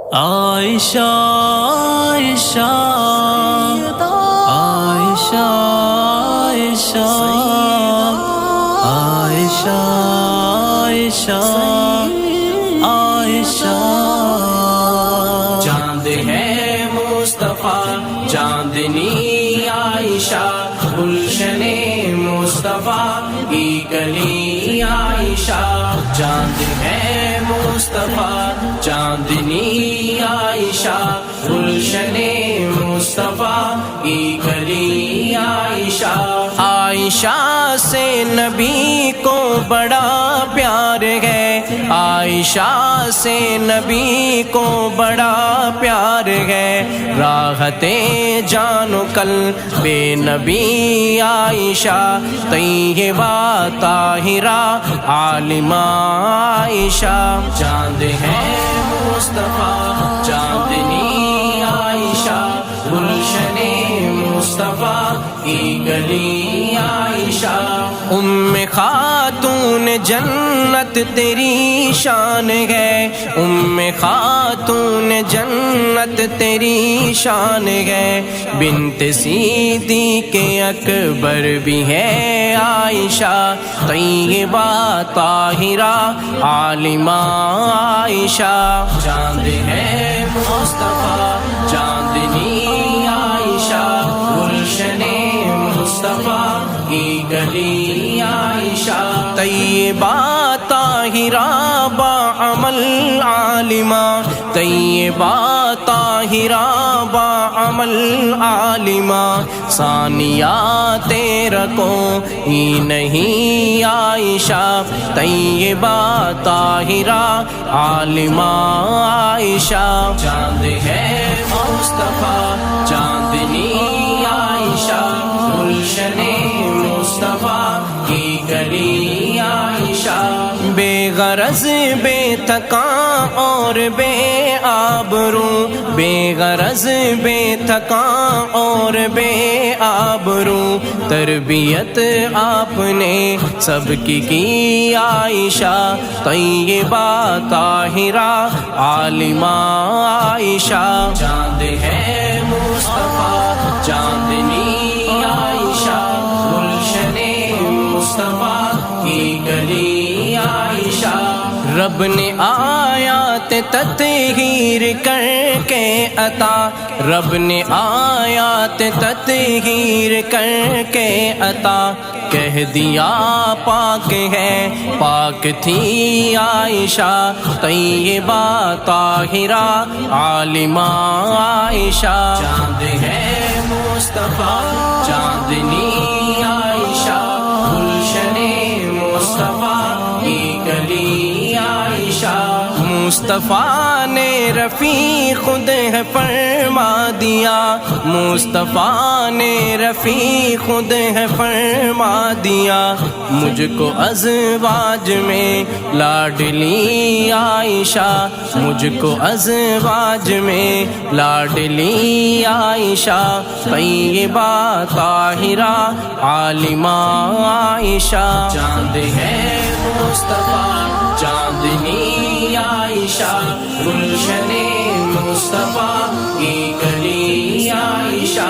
عائشہ عائشہ عائشہ عائشہ عائشہ عائشہ چاند ہے مصطفیٰ چاندنی عائشہ گلشن مصطفیٰ کی کلی عائشہ چاند ہے مصطفیٰ چاندنی عائشہ گلشن مصطفیٰ کی کلی عائشہ عائشہ سے نبی کو بڑا پیار ہے عائشہ سے نبی کو بڑا پیار ہے راحت جان و کل بے نبی عائشہ طیبہ طاہرہ عالمہ عائشہ چاند ہے مصطفیٰ چاندنی عائشہ گلشن مصطفیٰ کی گلی عائشہ ام خاتون جنت تیری شان ہے ام خاتون جنت تیری شان ہے بنت صدیق اکبر بھی ہے عائشہ طیبہ طاہرہ عالمہ عائشہ چاند ہے مصطفیٰ چاندنی عائشہ گلشن مصطفیٰ کی گلی عائشہ طیبہ طاہرہ باعمل عالمہ طیبہ طاہرہ باعمل عالمہ ثانیہ تیرا کوئی نہیں عائشہ طیبہ طاہرہ عالمہ عائشہ چاند ہے مصطفیٰ چاندنی عائشہ گلشن مصطفیٰ کی گلی عائشہ بے غرض بے تھکاں اور بے آبرو بے غرض بے تھکاں اور بے آبرو تربیت آپ نے سب کی عائشہ طیبہ طاہرہ عالمہ عائشہ چاند ہے مصطفیٰ چاندنی عائشہ گلشن مصطفیٰ کی گلی عائشہ رب نے آیات تطہیر کر کے عطا رب نے آیات تطہیر کر کے عطا کہہ دیا پاک ہے پاک تھی عائشہ طیبہ طاہرہ عالمہ عائشہ چاند ہے مصطفیٰ چاندنی عائشہ گلشن مصطفیٰ کی گلی عائشہ مصطفیٰ نے رفیع خود ہے فرما دیا مصطفیٰ نے رفیع خود ہے فرما دیا مجھ کو ازواج میں لاڈلی عائشہ مجھ کو ازواج میں لاڈلی عائشہ طیبہ طاہرہ عالمہ عائشہ چاند ہے مصطفیٰ چاندنی عائشہ گلشن مصطفیٰ کی گلی عائشہ